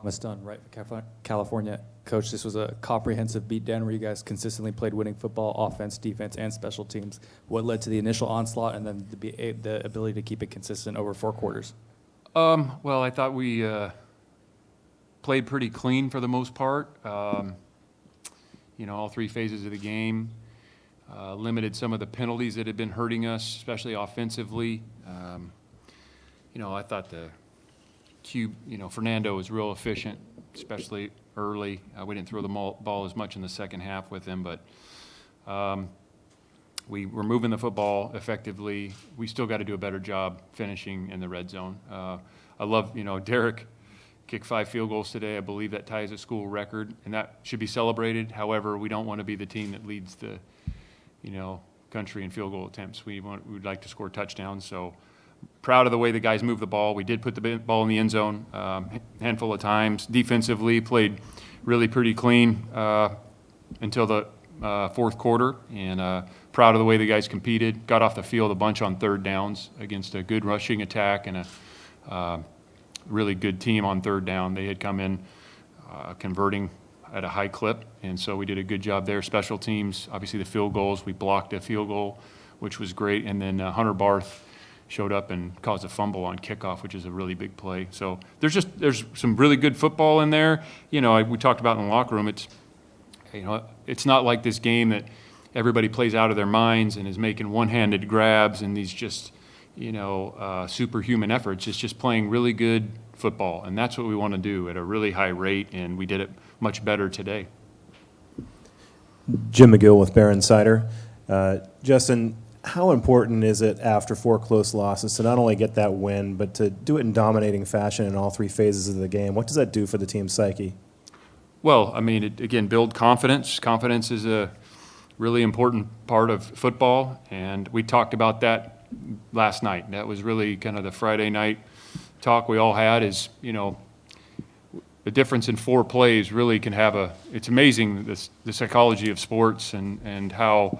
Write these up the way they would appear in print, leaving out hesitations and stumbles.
Thomas Dunn, right, California. Coach, this was a comprehensive beatdown where you guys consistently played winning football, offense, defense, and special teams. What led to the initial onslaught and then the ability to keep it consistent over 4 quarters? Well, I thought we played pretty clean for the most part. All 3 phases of the game. Limited some of the penalties that had been hurting us, especially offensively. I thought the Fernando was real efficient, especially early. We didn't throw the ball as much in the second half with him, but we were moving the football effectively. We still got to do a better job finishing in the red zone. I love, Derek kicked 5 field goals today. I believe that ties a school record, and that should be celebrated. However, we don't want to be the team that leads the, country in field goal attempts. We'd like to score touchdowns. So proud of the way the guys moved the ball. We did put the ball in the end zone a handful of times. Defensively, played really pretty clean until the fourth quarter, and proud of the way the guys competed. Got off the field a bunch on third downs against a good rushing attack and a really good team on third down. They had come in converting at a high clip, and so we did a good job there. Special teams, obviously the field goals, we blocked a field goal, which was great, and then Hunter Barth showed up and caused a fumble on kickoff, which is a really big play. So there's some really good football in there. We talked about in the locker room, it's not like this game that everybody plays out of their minds and is making one-handed grabs and these just superhuman efforts. It's just playing really good football, and that's what we want to do at a really high rate, and we did it much better today. Jim McGill with Bear Insider. Justin, how important is it after 4 close losses to not only get that win, but to do it in dominating fashion in all 3 phases of the game? What does that do for the team's psyche? Well, again, build confidence. Confidence is a really important part of football, and we talked about that last night. That was really kind of the Friday night talk we all had is, the difference in 4 plays really can have it's amazing the psychology of sports and how,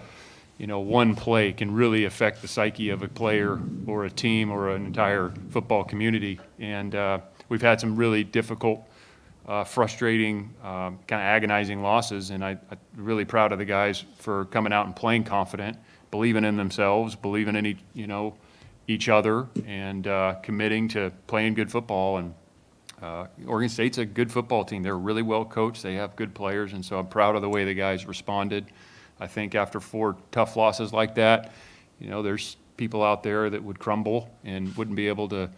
one play can really affect the psyche of a player or a team or an entire football community. And we've had some really difficult, frustrating, kind of agonizing losses, and I'm really proud of the guys for coming out and playing confident, believing in themselves, believing in each other, and committing to playing good football. And Oregon State's a good football team. They're really well coached. They have good players, and so I'm proud of the way the guys responded. I think after 4 tough losses like that, there's people out there that would crumble and wouldn't be able to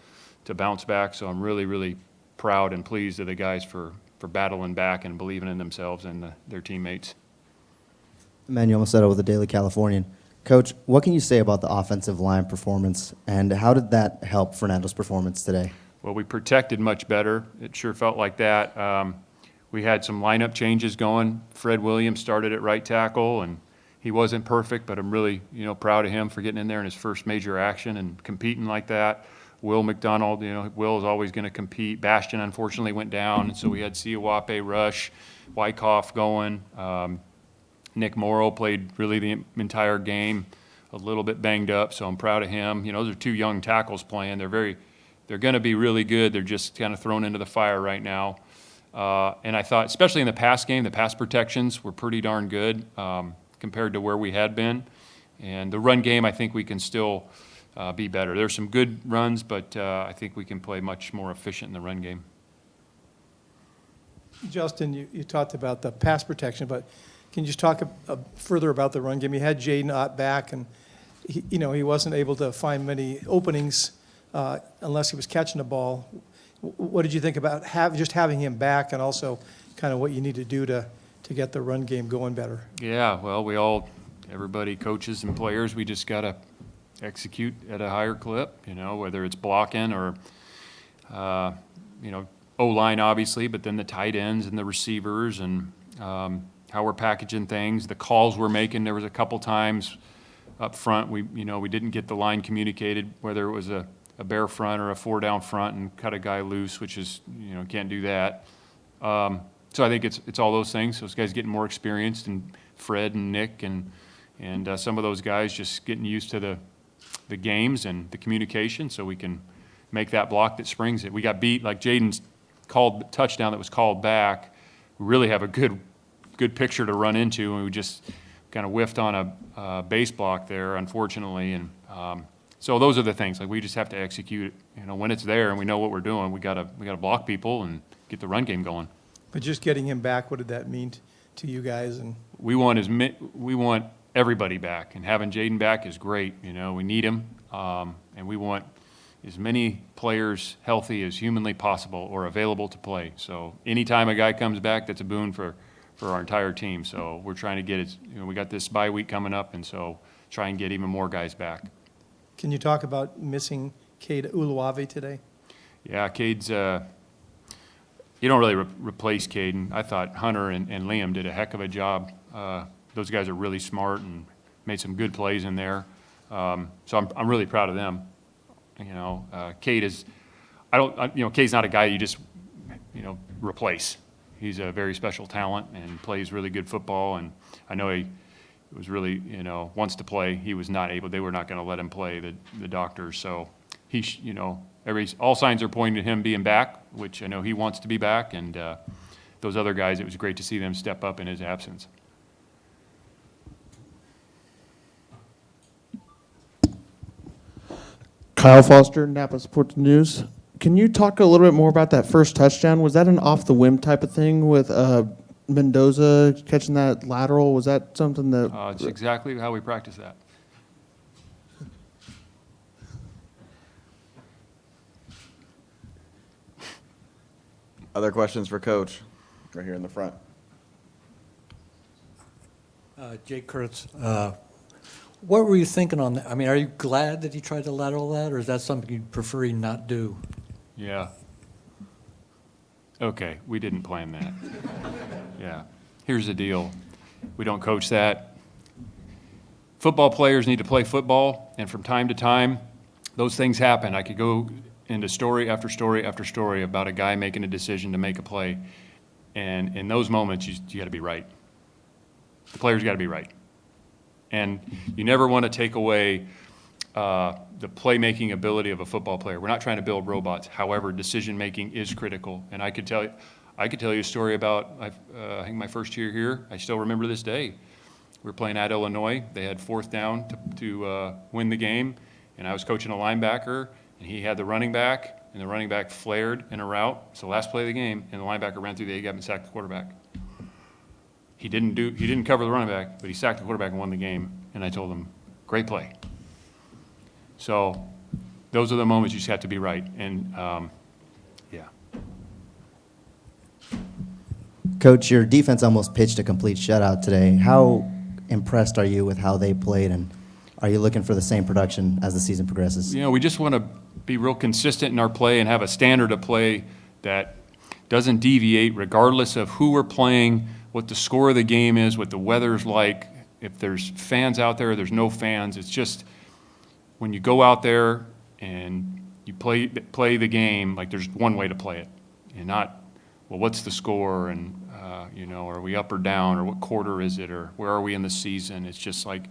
bounce back. So I'm really, really proud and pleased of the guys for battling back and believing in themselves and their teammates. Emmanuel Macedo with the Daily Californian. Coach, what can you say about the offensive line performance, and how did that help Fernando's performance today? Well, we protected much better. It sure felt like that. We had some lineup changes going. Fred Williams started at right tackle, and he wasn't perfect, but I'm really, proud of him for getting in there in his first major action and competing like that. Will McDonald, Will is always going to compete. Bastion, unfortunately, went down, and so we had Siawape rush, Wyckoff going. Nick Morrow played really the entire game, a little bit banged up, so I'm proud of him. Those are 2 young tackles playing. They're going to be really good. They're just kind of thrown into the fire right now. And I thought, especially in the pass game, the pass protections were pretty darn good compared to where we had been. And the run game, I think we can still be better. There's some good runs, but I think we can play much more efficient in the run game. Justin, you talked about the pass protection, but can you just talk further about the run game? You had Jaden Ott back, and he wasn't able to find many openings unless he was catching the ball. What did you think about just having him back, and also kind of what you need to do to get the run game going better? Yeah, well, everybody, coaches and players, we just got to execute at a higher clip, whether it's blocking or, O-line obviously, but then the tight ends and the receivers and how we're packaging things, the calls we're making. There was a couple times up front we didn't get the line communicated, whether it was a bare front or a 4-down front and cut a guy loose, which is, can't do that. So I think it's all those things. Those guys getting more experienced, and Fred and Nick and some of those guys just getting used to the games and the communication, so we can make that block that springs it. We got beat, like Jaden's called touchdown that was called back, we really have a good picture to run into, and we just kind of whiffed on a base block there, unfortunately. And so those are the things. Like, we just have to execute. When it's there and we know what we're doing, we gotta block people and get the run game going. But just getting him back, what did that mean to you guys? And We want everybody back, and having Jaden back is great. We need him, and we want as many players healthy as humanly possible or available to play. So anytime a guy comes back, that's a boon for our entire team. So we're trying to get it. We got this bye week coming up, and so try and get even more guys back. can you talk about missing Cade Uluwave today? Yeah, Cade's. You don't really replace Caden. I thought Hunter and Liam did a heck of a job. Those guys are really smart and made some good plays in there. So I'm really proud of them. Cade is. Cade's not a guy you just replace. He's a very special talent and plays really good football. And I know he was really wants to play. He was not able. They were not going to let him play. The doctors. So he all signs are pointing to him being back, which I know he wants to be back. And those other guys, it was great to see them step up in his absence. Kyle Foster, Napa Sports News. Can you talk a little bit more about that first touchdown? Was that an off-the-whim type of thing with Mendoza catching that lateral? Was that something that... It's exactly how we practice that. Other questions for Coach? Right here in the front. Jake Kurtz, what were you thinking on that? I mean, are you glad that he tried to lateral that, or is that something you'd prefer he not do? Yeah. Okay, we didn't plan that. Yeah. Here's the deal. We don't coach that. Football players need to play football, and from time to time, those things happen. I could go into story after story after story about a guy making a decision to make a play, and in those moments, you got to be right. The player's got to be right. And you never want to take away the playmaking ability of a football player. We're not trying to build robots. However, decision-making is critical. And I could tell you a story about, I think my first year here, I still remember this day. We were playing at Illinois. They had fourth down to win the game, and I was coaching a linebacker, and he had the running back, and the running back flared in a route. It's the last play of the game, and the linebacker ran through the A-gap and sacked the quarterback. He didn't cover the running back, but he sacked the quarterback and won the game. And I told him, great play. So those are the moments you just have to be right. And yeah. Coach, your defense almost pitched a complete shutout today. How impressed are you with how they played, and are you looking for the same production as the season progresses? We just want to be real consistent in our play and have a standard of play that doesn't deviate regardless of who we're playing, what the score of the game is, what the weather's like, if there's fans out there or there's no fans. It's just when you go out there and you play the game, like there's one way to play it, and not, well, what's the score, and are we up or down, or what quarter is it, or where are we in the season? It's just like,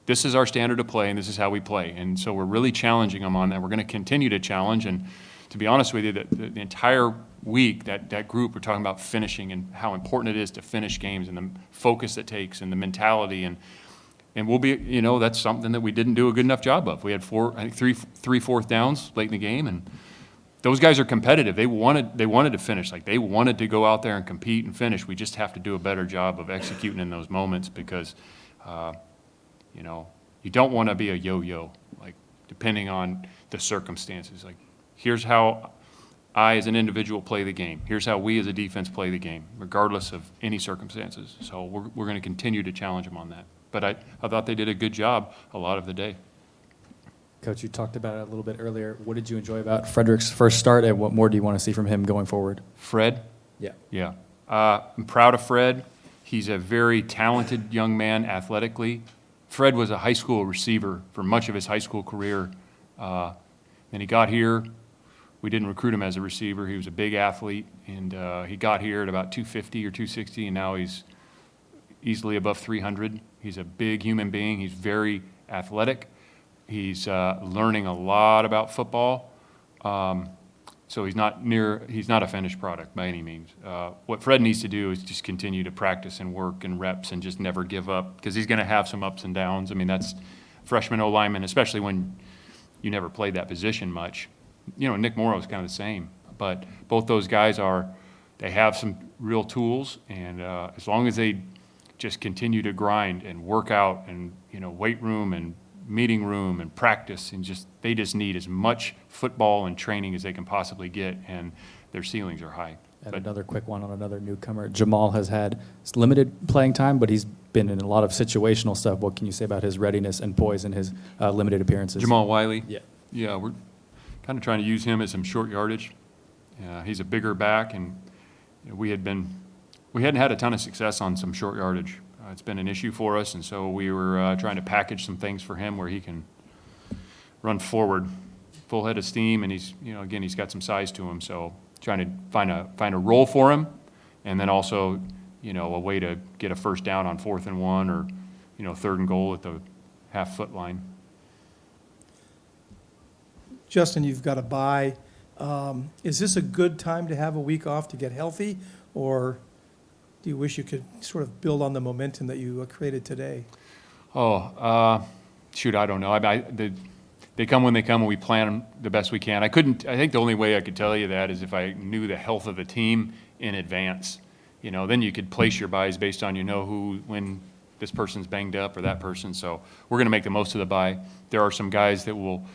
this is our standard of play, and this is how we play. And so we're really challenging them on that. We're going to continue to challenge. And to be honest with you, the entire week, that group, we're talking about finishing and how important it is to finish games and the focus it takes and the mentality. And we'll be, that's something that we didn't do a good enough job of. We had three fourth downs late in the game, and those guys are competitive. They wanted to finish. Like, they wanted to go out there and compete and finish. We just have to do a better job of executing in those moments because, you don't want to be a yo-yo, like, depending on the circumstances. Like, here's how I as an individual play the game. Here's how we as a defense play the game, regardless of any circumstances. So we're going to continue to challenge them on that. But I thought they did a good job a lot of the day. Coach, you talked about it a little bit earlier. What did you enjoy about Frederick's first start, and what more do you want to see from him going forward? Fred? Yeah. Yeah. I'm proud of Fred. He's a very talented young man athletically. Fred was a high school receiver for much of his high school career. Then he got here. We didn't recruit him as a receiver. He was a big athlete, and he got here at about 250 or 260, and now he's easily above 300. He's a big human being. He's very athletic. He's learning a lot about football. So he's not a finished product by any means. What Fred needs to do is just continue to practice and work and reps and just never give up, because he's going to have some ups and downs. I mean, that's freshman O-lineman, especially when you never played that position much. You know, Nick Morrow's kind of the same. But both those guys they have some real tools, and as long as they just continue to grind and work out and, you know, weight room and meeting room and practice, and they just need as much football and training as they can possibly get, and their ceilings are high. And another quick one on another newcomer. Jamal has had limited playing time, but he's been in a lot of situational stuff. What can you say about his readiness and poise in his limited appearances? Jamal Wiley? Yeah. Yeah, we're kind of trying to use him as some short yardage. He's a bigger back, and you know, we hadn't had a ton of success on some short yardage. It's been an issue for us, and so we were trying to package some things for him where he can run forward, full head of steam, and he's got some size to him. So trying to find a role for him, and then also, you know, a way to get a first down on 4th and 1 or, you know, 3rd and goal at the half-foot line. Justin, you've got a bye. Is this a good time to have a week off to get healthy, or do you wish you could sort of build on the momentum that you created today? Shoot, I don't know. They come when they come, and we plan them the best we can. I think the only way I could tell you that is if I knew the health of the team in advance. You know, then you could place your buys based on, you know, when this person's banged up or that person. So we're going to make the most of the buy. There are some guys that will,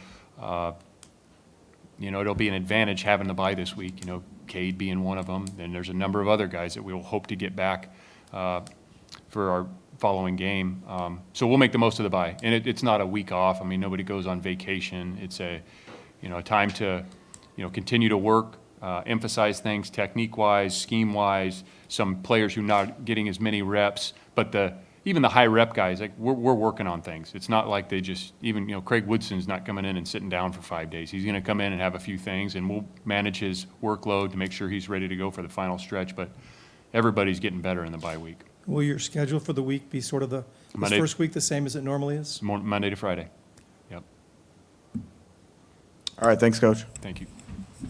you know, it'll be an advantage having the buy this week. You know, Cade being one of them. And there's a number of other guys that we will hope to get back for our following game. So we'll make the most of the bye. And it's not a week off. I mean, nobody goes on vacation. It's a time to, you know, continue to work, emphasize things technique-wise, scheme-wise. Some players who are not getting as many reps, but even the high rep guys, like we're working on things. It's not like they just even, you know, Craig Woodson's not coming in and sitting down for 5 days. He's going to come in and have a few things, and we'll manage his workload to make sure he's ready to go for the final stretch. But everybody's getting better in the bye week. Will your schedule for the week be sort of this first week the same as it normally is? Monday to Friday. Yep. All right, thanks, Coach. Thank you.